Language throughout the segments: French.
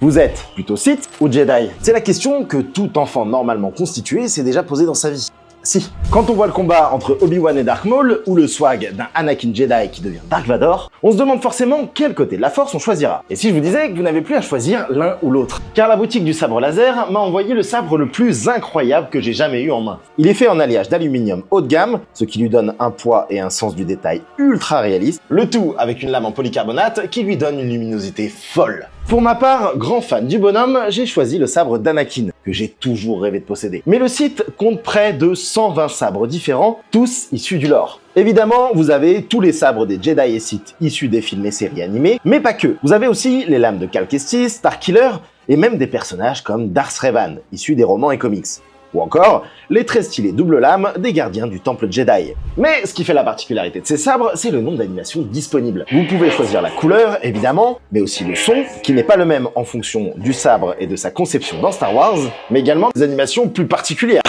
Vous êtes plutôt Sith ou Jedi? C'est la question que tout enfant normalement constitué s'est déjà posé dans sa vie. Si. Quand on voit le combat entre Obi-Wan et Dark Maul, ou le swag d'un Anakin Jedi qui devient Dark Vador, on se demande forcément quel côté de la Force on choisira. Et si je vous disais que vous n'avez plus à choisir l'un ou l'autre? Car la boutique du sabre laser m'a envoyé le sabre le plus incroyable que j'ai jamais eu en main. Il est fait en alliage d'aluminium haut de gamme, ce qui lui donne un poids et un sens du détail ultra réaliste, le tout avec une lame en polycarbonate qui lui donne une luminosité folle. Pour ma part, grand fan du bonhomme, j'ai choisi le sabre d'Anakin, que j'ai toujours rêvé de posséder. Mais le site compte près de 120 sabres différents, tous issus du lore. Évidemment, vous avez tous les sabres des Jedi et Sith issus des films et séries animées, mais pas que. Vous avez aussi les lames de Cal Kestis, Starkiller, et même des personnages comme Darth Revan, issus des romans et comics. Ou encore, les très stylés double lames des gardiens du temple Jedi. Mais ce qui fait la particularité de ces sabres, c'est le nombre d'animations disponibles. Vous pouvez choisir la couleur, évidemment, mais aussi le son, qui n'est pas le même en fonction du sabre et de sa conception dans Star Wars, mais également des animations plus particulières.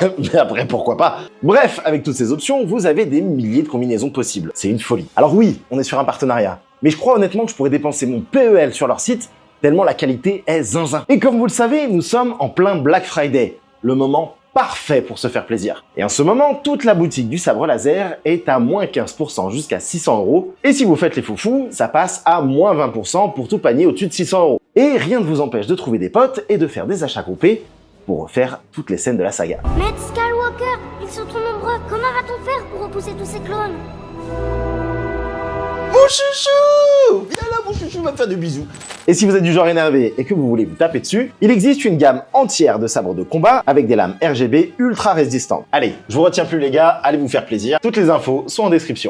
Mais après, pourquoi pas? Bref, avec toutes ces options, vous avez des milliers de combinaisons possibles. C'est une folie. Alors oui, on est sur un partenariat, mais je crois honnêtement que je pourrais dépenser mon PEL sur leur site tellement la qualité est zinzin. Et comme vous le savez, nous sommes en plein Black Friday, le moment parfait pour se faire plaisir. Et en ce moment, toute la boutique du sabre laser est à moins 15% jusqu'à 600 €. Et si vous faites les foufous, ça passe à moins 20% pour tout panier au-dessus de 600 €. Et rien ne vous empêche de trouver des potes et de faire des achats groupés pour refaire toutes les scènes de la saga. Maître Skywalker, ils sont trop nombreux. Comment va-t-on faire pour repousser tous ces clones? Mon chouchou! Viens là, mon chouchou, va me faire des bisous. Et si vous êtes du genre énervé et que vous voulez vous taper dessus, il existe une gamme entière de sabres de combat avec des lames RGB ultra résistantes. Allez, je vous retiens plus les gars, allez vous faire plaisir. Toutes les infos sont en description.